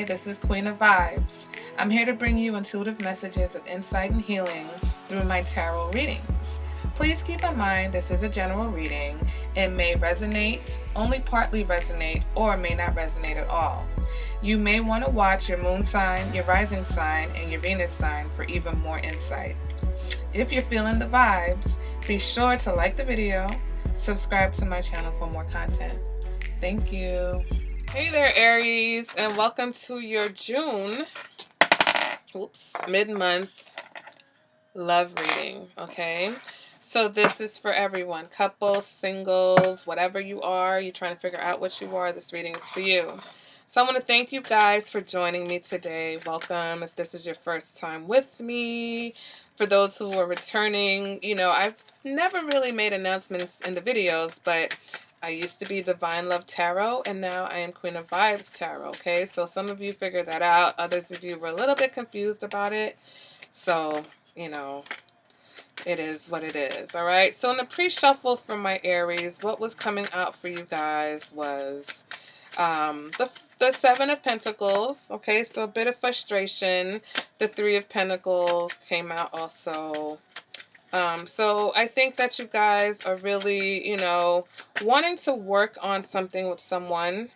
this is Queen of Vibes. I'm here to bring you intuitive messages of insight and healing through my tarot readings. Please keep in mind this is a general reading. It may resonate, only partly resonate, or may not resonate at all. You may want to watch your moon sign, your rising sign, and your Venus sign for even more insight. If you're feeling the vibes, be sure to like the video, subscribe to my channel for more content. Thank you. Hey there, Aries, and welcome to your June, mid-month love reading, okay? So this is for everyone, couples, singles, whatever you are, you're trying to figure out what you are, this reading is for you. So I want to thank you guys for joining me today. Welcome if this is your first time with me. For those who are returning, you know, I've never really made announcements in the videos, but I used to be Divine Love Tarot, and now I am Queen of Vibes Tarot, okay? So some of you figured that out. Others of you were a little bit confused about it. So, you know, it is what it is, all right? So in the pre-shuffle for my Aries, what was coming out for you guys was the Seven of Pentacles, okay? So a bit of frustration. The Three of Pentacles came out also. So I think that you guys are really, you know, wanting to work on something with someone,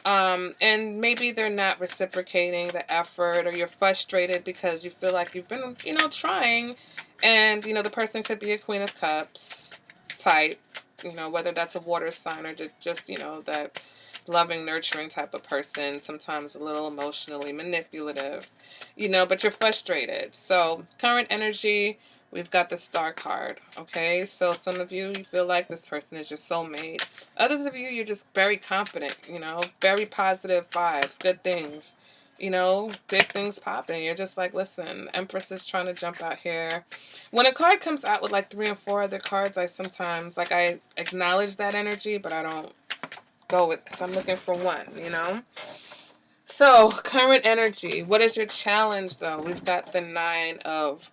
and maybe they're not reciprocating the effort, or you're frustrated because you feel like you've been, you know, trying, and, you know, the person could be a Queen of Cups type, you know, whether that's a water sign or just you know, that loving, nurturing type of person, sometimes a little emotionally manipulative, you know, but you're frustrated. So current energy, we've got the Star card, okay? So some of you feel like this person is your soulmate. Others of you, you're just very confident, you know, very positive vibes, good things, you know, big things popping. You're just like, listen, Empress is trying to jump out here. When a card comes out with like 3 and 4 other cards, I sometimes, like, I acknowledge that energy, but I don't go with, because I'm looking for one, you know? So, current energy. What is your challenge, though? We've got the Nine of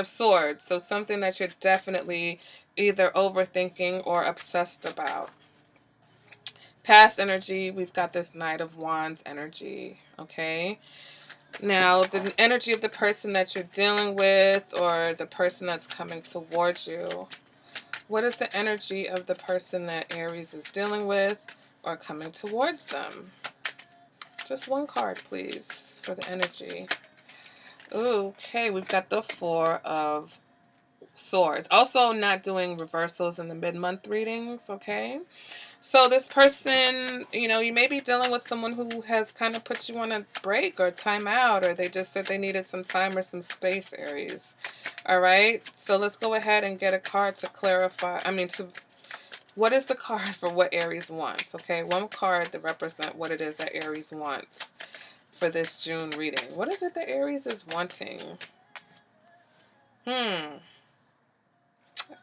Swords. So, something that you're definitely either overthinking or obsessed about. Past energy, we've got this Knight of Wands energy, okay? Now, the energy of the person that you're dealing with, or the person that's coming towards you. What is the energy of the person that Aries is dealing with or coming towards them? Just one card, please, for the energy. Okay, we've got the Four of Swords. Also not doing reversals in the mid-month readings, okay? So this person, you know, you may be dealing with someone who has kind of put you on a break or time out, or they just said they needed some time or some space, Aries. All right, so let's go ahead and get a card to clarify. What is the card for what Aries wants? Okay, one card to represent what it is that Aries wants for this June reading. What is it that Aries is wanting?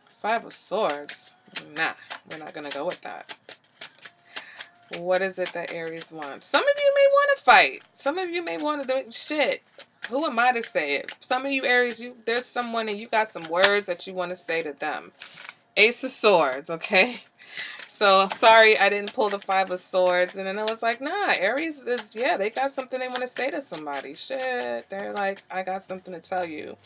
Five of Swords. Nah, we're not going to go with that. What is it that Aries wants? Some of you may want to fight. Some of you may want to do shit. Who am I to say it? Some of you Aries, there's someone and you got some words that you want to say to them. Ace of Swords, okay? So, sorry I didn't pull the Five of Swords. And then I was like, nah, Aries is, yeah, they got something they want to say to somebody. Shit. They're like, I got something to tell you.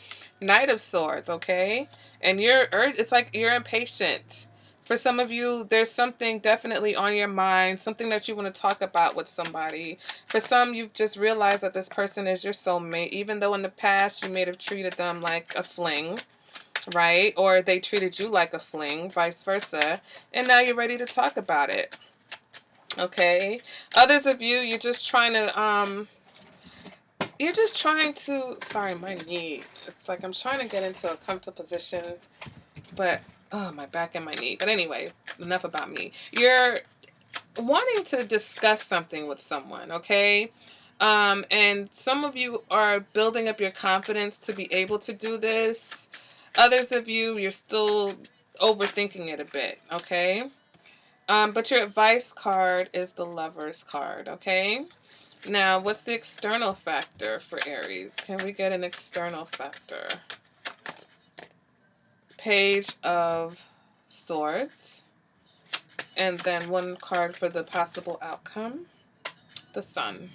Knight of Swords, okay? And it's like you're impatient. For some of you, there's something definitely on your mind, something that you want to talk about with somebody. For some, you've just realized that this person is your soulmate, even though in the past you may have treated them like a fling, right? Or they treated you like a fling, vice versa. And now you're ready to talk about it. Okay? Others of you, you're just trying to, sorry, my knee. It's like I'm trying to get into a comfortable position, but, oh, my back and my knee. But anyway, enough about me. You're wanting to discuss something with someone, okay? And some of you are building up your confidence to be able to do this. Others of you, you're still overthinking it a bit, okay? But your advice card is the Lover's card, okay? Now, what's the external factor for Aries? Can we get an external factor? Page of Swords. And then one card for the possible outcome. The Sun.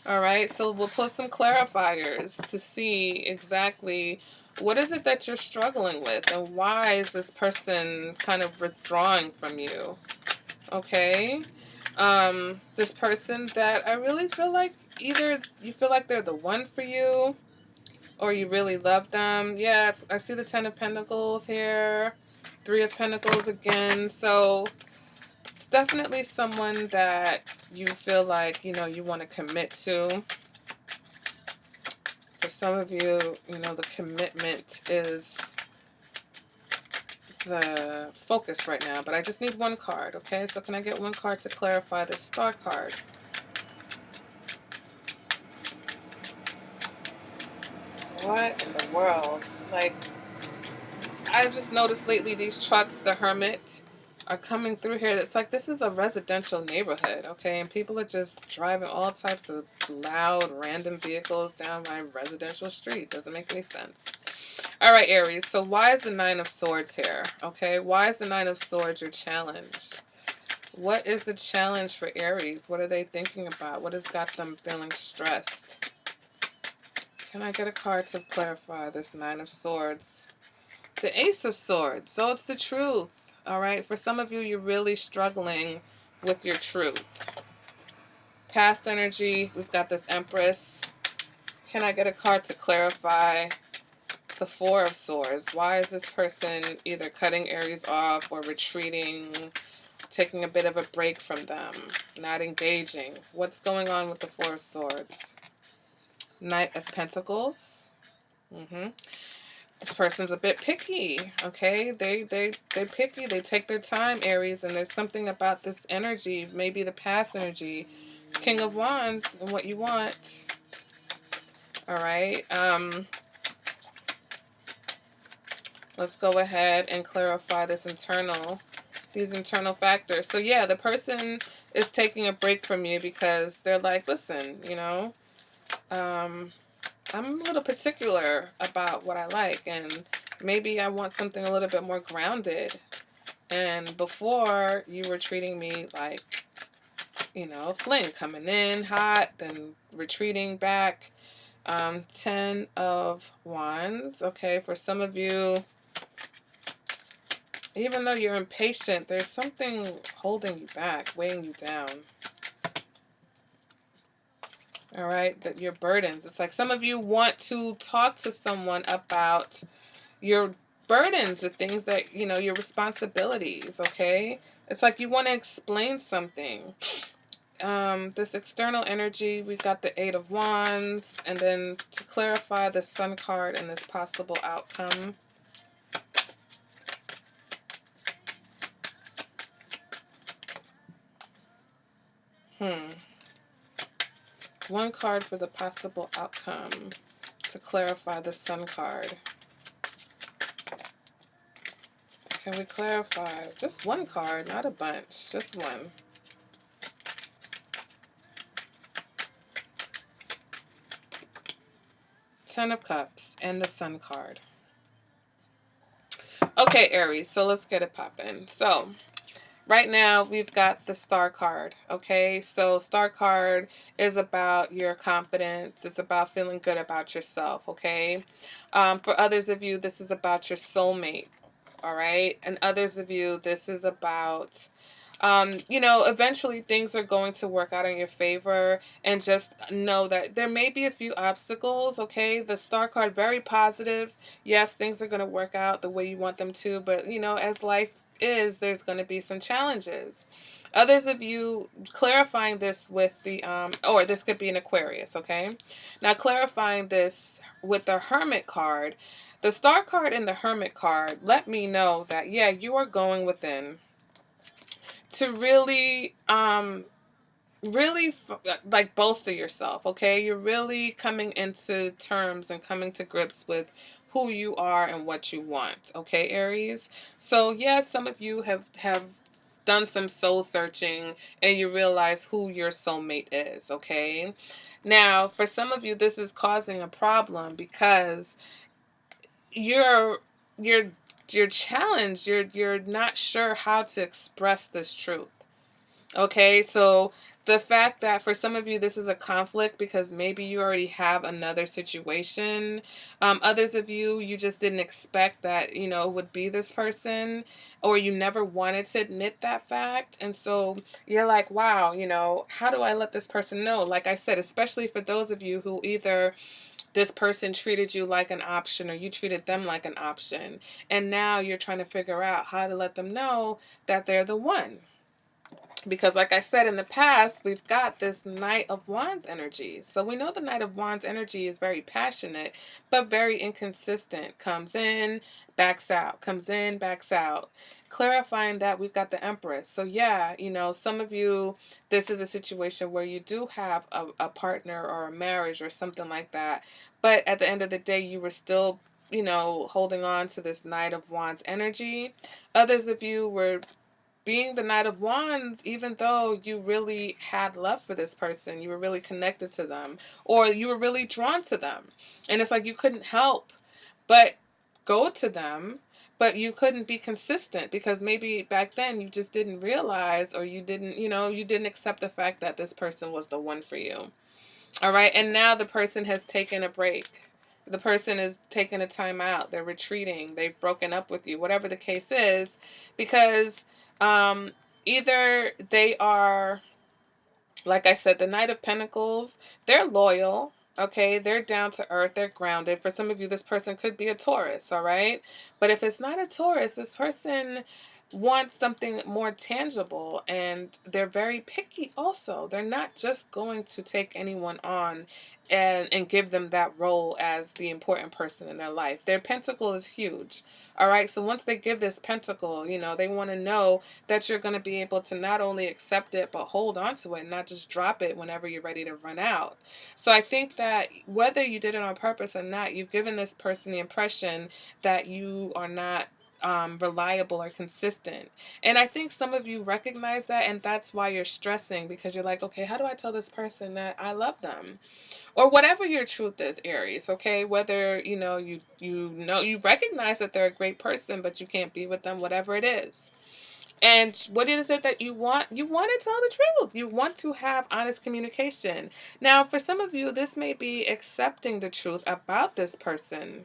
All right, so we'll put some clarifiers to see exactly what is it that you're struggling with and why is this person kind of withdrawing from you. Okay, this person that I really feel like either you feel like they're the one for you or you really love them. Yeah, I see the Ten of Pentacles here, Three of Pentacles again. So it's definitely someone that you feel like, you know, you want to commit to. For some of you, you know, the commitment is the focus right now. But I just need one card, okay? So can I get one card to clarify the Star card? What in the world? Like, I've just noticed lately these trucks, the Hermit, are coming through here. It's like this is a residential neighborhood, okay? And people are just driving all types of loud, random vehicles down my residential street. Doesn't make any sense. All right, Aries. So why is the Nine of Swords here? Okay, why is the Nine of Swords your challenge? What is the challenge for Aries? What are they thinking about? What has got them feeling stressed? Can I get a card to clarify this Nine of Swords? The Ace of Swords. So it's the truth. All right. For some of you, you're really struggling with your truth. Past energy. We've got this Empress. Can I get a card to clarify the Four of Swords? Why is this person either cutting Aries off or retreating, taking a bit of a break from them, not engaging? What's going on with the Four of Swords? Knight of Pentacles. This person's a bit picky, okay? They're picky. They take their time, Aries, and there's something about this energy, maybe the past energy. King of Wands and what you want. All right. Let's go ahead and clarify these internal factors. So yeah, the person is taking a break from you because they're like, listen, you know, I'm a little particular about what I like, and maybe I want something a little bit more grounded. And before, you were treating me like, you know, fling, coming in hot, then retreating back. 10 of Wands. Okay, for some of you, even though you're impatient, there's something holding you back, weighing you down. All right, that your burdens. It's like some of you want to talk to someone about your burdens, the things that, you know, your responsibilities, okay? It's like you want to explain something. This external energy, we've got the Eight of Wands, and then to clarify the Sun card and this possible outcome. One card for the possible outcome to clarify the Sun card. Can we clarify? Just one card, not a bunch, just one. Ten of Cups and the Sun card. Okay, Aries, so let's get it popping. So right now, we've got the Star card, okay? So Star card is about your confidence. It's about feeling good about yourself, okay? For others of you, this is about your soulmate, all right? And others of you, this is about, you know, eventually things are going to work out in your favor, and just know that there may be a few obstacles, okay? The Star card, very positive. Yes, things are going to work out the way you want them to, but, you know, as life is, there's going to be some challenges. Others of you, clarifying this with the, or this could be an Aquarius, okay? Now, clarifying this with the Hermit card, the Star card and the Hermit card let me know that, yeah, you are going within to really, really like bolster yourself, okay? You're really coming into terms and coming to grips with who you are and what you want, okay, Aries? So yeah, some of you have done some soul searching and you realize who your soulmate is, okay? Now, for some of you, this is causing a problem because you're you're you're challenged. You're not sure how to express this truth. Okay, so the fact that for some of you this is a conflict because maybe you already have another situation. Others of you, you just didn't expect that, would be this person, or you never wanted to admit that fact. And so you're like, wow, how do I let this person know? Like I said, especially for those of you who either this person treated you like an option or you treated them like an option. And now you're trying to figure out how to let them know that they're the one. Because like I said, in the past, we've got this Knight of Wands energy. So we know the Knight of Wands energy is very passionate, but very inconsistent. Comes in, backs out. Comes in, backs out. Clarifying that we've got the Empress. So yeah, some of you, this is a situation where you do have a partner or a marriage or something like that. But at the end of the day, you were still, holding on to this Knight of Wands energy. Others of you were being the Knight of Wands, even though you really had love for this person, you were really connected to them, or you were really drawn to them. And it's like you couldn't help but go to them, but you couldn't be consistent because maybe back then you just didn't realize, or you didn't, you didn't accept the fact that this person was the one for you. All right. And now the person has taken a break. The person is taking a time out. They're retreating. They've broken up with you, whatever the case is, because um, either they are, like I said, the Knight of Pentacles, they're loyal. Okay, they're down to earth, they're grounded. For some of you, this person could be a Taurus, all right? But if it's not a Taurus, this person wants something more tangible, and they're very picky also. They're not just going to take anyone on and give them that role as the important person in their life. Their pentacle is huge. All right, so once they give this pentacle, they want to know that you're going to be able to not only accept it, but hold on to it and not just drop it whenever you're ready to run out. So I think that whether you did it on purpose or not, you've given this person the impression that you are not reliable or consistent. And I think some of you recognize that, and that's why you're stressing, because you're like, okay, how do I tell this person that I love them? Or whatever your truth is, Aries, okay? Whether, you recognize that they're a great person, but you can't be with them, whatever it is. And what is it that you want? You want to tell the truth. You want to have honest communication. Now, for some of you, this may be accepting the truth about this person.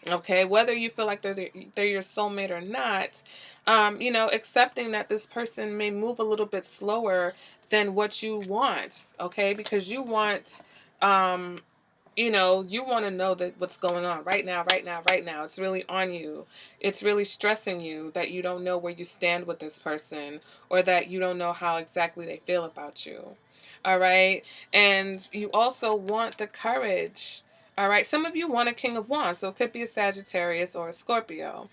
Okay, whether you feel like they're your soulmate or not, accepting that this person may move a little bit slower than what you want. Okay, because you want, you want to know that what's going on right now, right now, right now. It's really on you. It's really stressing you that you don't know where you stand with this person, or that you don't know how exactly they feel about you. All right. And you also want the courage. All right. Some of you want a King of Wands, so it could be a Sagittarius or a Scorpio.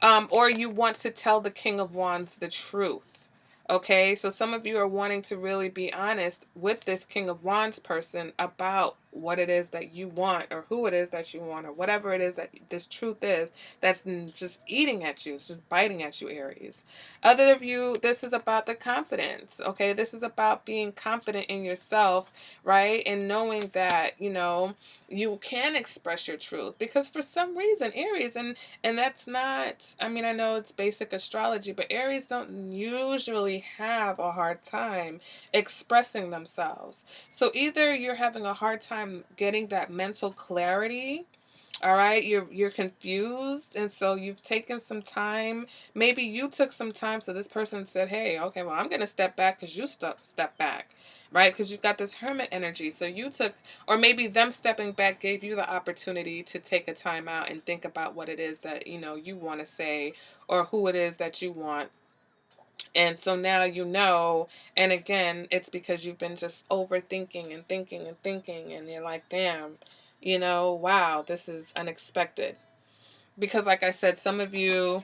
Or you want to tell the King of Wands the truth. Okay, so some of you are wanting to really be honest with this King of Wands person about what it is that you want, or who it is that you want, or whatever it is that this truth is that's just eating at you. It's just biting at you, Aries. Other of you, this is about the confidence. Okay, this is about being confident in yourself, right? And knowing that, you can express your truth, because for some reason, Aries, and that's not, I mean, I know it's basic astrology, but Aries don't usually have a hard time expressing themselves. So either you're having a hard time getting that mental clarity, all right, you're confused, and so you've taken some time. Maybe you took some time, so this person said, hey, okay, well, I'm going to step back because you step back, right? Because you've got this hermit energy. So you took, or maybe them stepping back gave you the opportunity to take a time out and think about what it is that, you want to say, or who it is that you want. And so now and again, it's because you've been just overthinking and thinking and thinking, and you're like, damn, wow, this is unexpected. Because like I said, some of you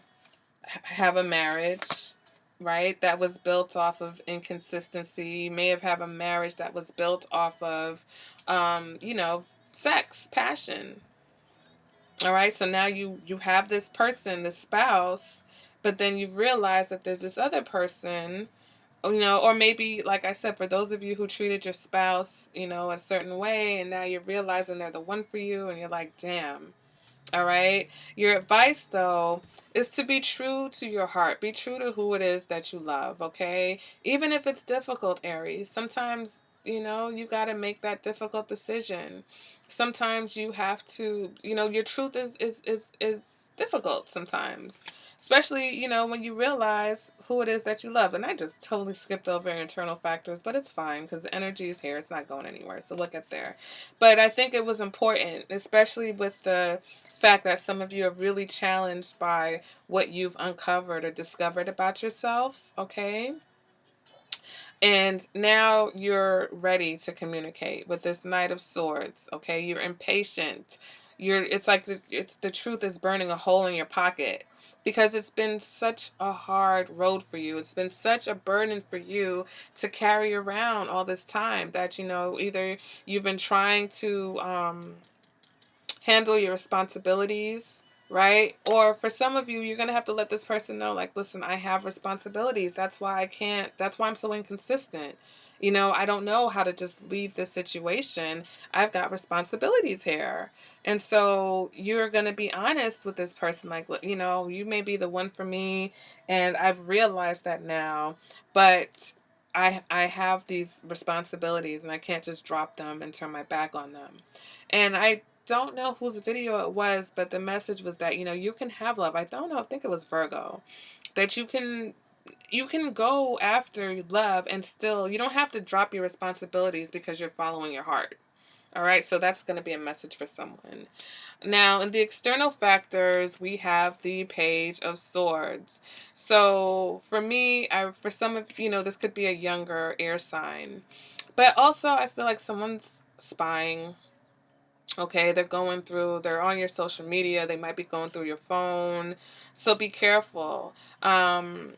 have a marriage, right, that was built off of inconsistency. You may have a marriage that was built off of, sex, passion. All right, so now you have this person, this spouse, but then you've realized that there's this other person, or maybe, like I said, for those of you who treated your spouse, a certain way, and now you're realizing they're the one for you, and you're like, damn, All right. Your advice, though, is to be true to your heart. Be true to who it is that you love. Okay. Even if it's difficult, Aries. Sometimes, you got to make that difficult decision. Sometimes you have to, your truth is difficult sometimes. Especially, when you realize who it is that you love. And I just totally skipped over internal factors, but it's fine because the energy is here. It's not going anywhere. So look at there. But I think it was important, especially with the fact that some of you are really challenged by what you've uncovered or discovered about yourself, okay? And now you're ready to communicate with this Knight of Swords, okay? You're impatient. It's like the truth is burning a hole in your pocket because it's been such a hard road for you. It's been such a burden for you to carry around all this time that, either you've been trying to handle your responsibilities, right? Or for some of you, you're going to have to let this person know, like, listen, I have responsibilities. That's why I'm so inconsistent. I don't know how to just leave this situation. I've got responsibilities here. And so you're going to be honest with this person, like, you may be the one for me, and I've realized that now, but I have these responsibilities and I can't just drop them and turn my back on them. And I don't know whose video it was, but the message was that, you can have love. I don't know, I think it was Virgo. That you can go after love and still, you don't have to drop your responsibilities because you're following your heart. All right, so that's going to be a message for someone. Now, in the external factors, we have the Page of Swords. So for me, for some of this could be a younger air sign, but also I feel like someone's spying. Okay, they're on your social media. They might be going through your phone. So be careful. Others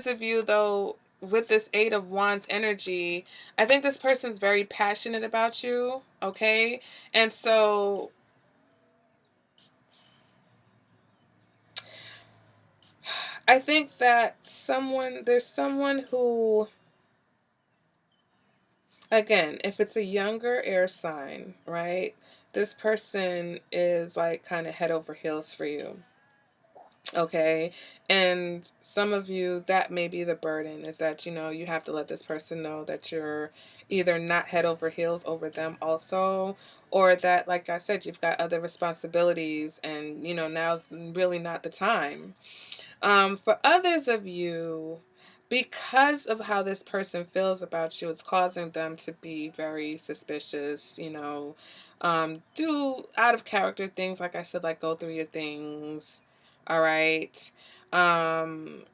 of you, though, with this Eight of Wands energy, I think this person's very passionate about you. Okay. And so I think that there's someone who, again, if it's a younger air sign, right? This person is like kind of head over heels for you. Okay. And some of you, that may be the burden, is that, you have to let this person know that you're either not head over heels over them also, or that, like I said, you've got other responsibilities and, now's really not the time. For others of you, because of how this person feels about you, it's causing them to be very suspicious, do out of character things, like I said, like go through your things. All right. Um,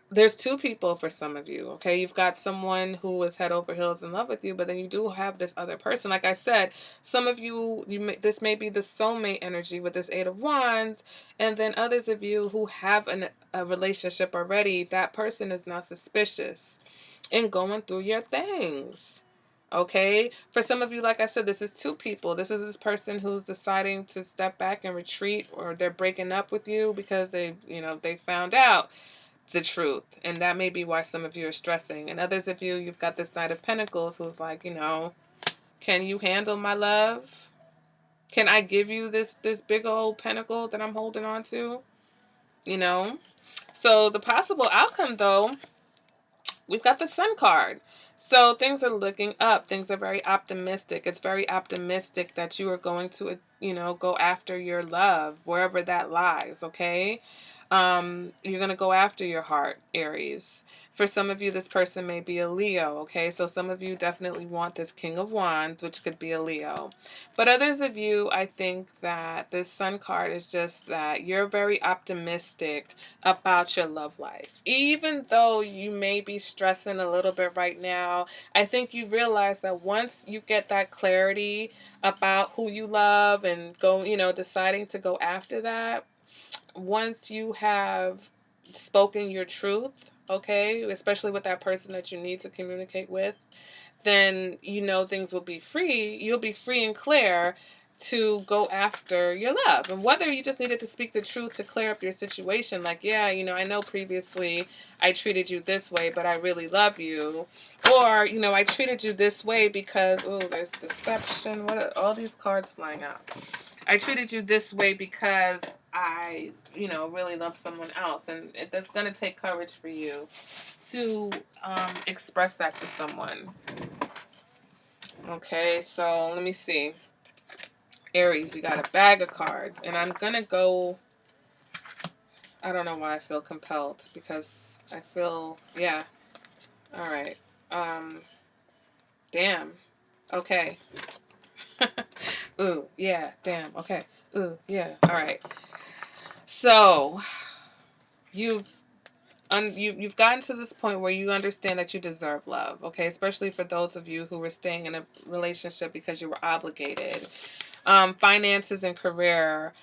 there's two people for some of you, okay? You've got someone who is head over heels in love with you, but then you do have this other person. Like I said, some of you, this may be the soulmate energy with this Eight of Wands, and then others of you who have a relationship already, that person is now suspicious and going through your things. Okay? For some of you, like I said, this is two people. This is this person who's deciding to step back and retreat, or they're breaking up with you because they found out the truth. And that may be why some of you are stressing. And others of you, you've got this Knight of Pentacles who's like, can you handle my love? Can I give you this big old pentacle that I'm holding on to? So the possible outcome, though, we've got the Sun card. So things are looking up. Things are very optimistic. It's very optimistic that you are going to, go after your love, wherever that lies, okay? You're going to go after your heart, Aries. For some of you, this person may be a Leo, okay? So some of you definitely want this King of Wands, which could be a Leo. But others of you, I think that this Sun card is just that you're very optimistic about your love life. Even though you may be stressing a little bit right now, I think you realize that once you get that clarity about who you love and deciding to go after that, once you have spoken your truth, okay, especially with that person that you need to communicate with, then things will be free. You'll be free and clear to go after your love. And whether you just needed to speak the truth to clear up your situation, like, yeah, I know previously I treated you this way, but I really love you. Or, I treated you this way because, oh, there's deception. What are all these cards flying out? I treated you this way because I, really love someone else. And that's going to take courage for you to express that to someone. Okay, so let me see. Aries, you got a bag of cards. And I'm going to go, I don't know why I feel compelled, because I feel, yeah. All right. Damn. Okay. Ooh, yeah, damn. Okay. Ooh, yeah. All right. So, you've you've gotten to this point where you understand that you deserve love, okay? Especially for those of you who were staying in a relationship because you were obligated. Finances and career.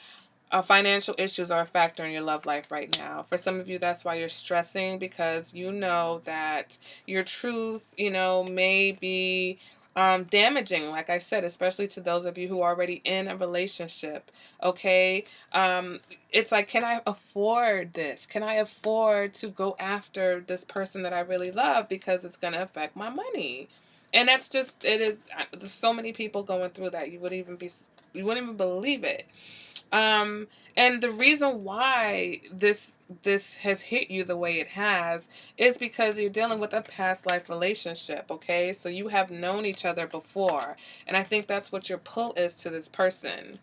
Financial issues are a factor in your love life right now. For some of you, that's why you're stressing, because you know that your truth, may be damaging, like I said, especially to those of you who are already in a relationship. Okay. It's like, can I afford this? Can I afford to go after this person that I really love, because it's going to affect my money? And that's just, it is, there's so many people going through that. You wouldn't even believe it. Um, and the reason why this has hit you the way it has is because you're dealing with a past life relationship, okay? So you have known each other before, and I think that's what your pull is to this person.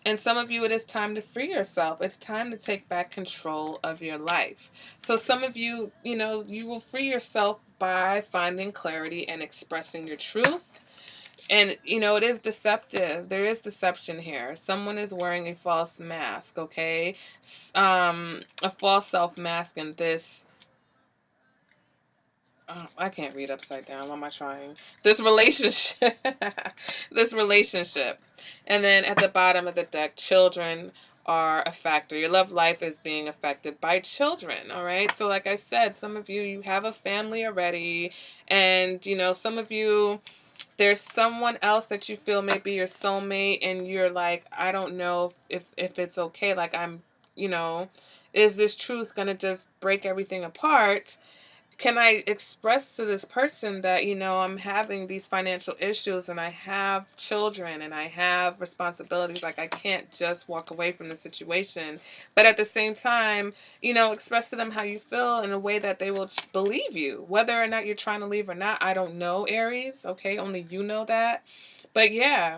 And some of you, it is time to free yourself. It's time to take back control of your life. So some of you, you will free yourself by finding clarity and expressing your truth. And, it is deceptive. There is deception here. Someone is wearing a false mask, okay? A false self mask in this. Oh, I can't read upside down. Why am I trying? This relationship. This relationship. And then at the bottom of the deck, children are a factor. Your love life is being affected by children, all right? So like I said, some of you have a family already. And, some of you, there's someone else that you feel may be your soulmate, and you're like, I don't know if it's okay. Like, is this truth going to just break everything apart? Can I express to this person that, I'm having these financial issues, and I have children, and I have responsibilities. Like, I can't just walk away from the situation. But at the same time, express to them how you feel in a way that they will believe you. Whether or not you're trying to leave or not, I don't know, Aries. Okay, only you know that. But yeah,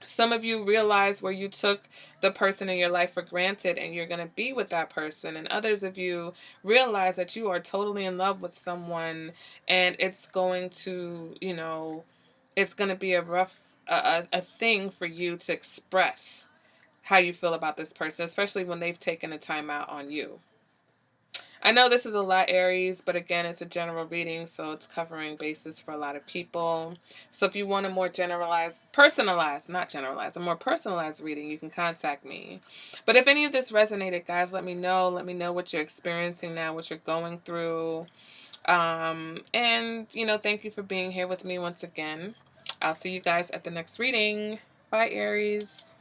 some of you realize where you took the person in your life for granted, and you're going to be with that person. And others of you realize that you are totally in love with someone, and it's going to, it's going to be a rough a thing for you to express how you feel about this person, especially when they've taken the time out on you. I know this is a lot, Aries, but again, it's a general reading, so it's covering bases for a lot of people. So if you want a more not generalized, a more personalized reading, you can contact me. But if any of this resonated, guys, let me know. Let me know what you're experiencing now, what you're going through. And, thank you for being here with me once again. I'll see you guys at the next reading. Bye, Aries.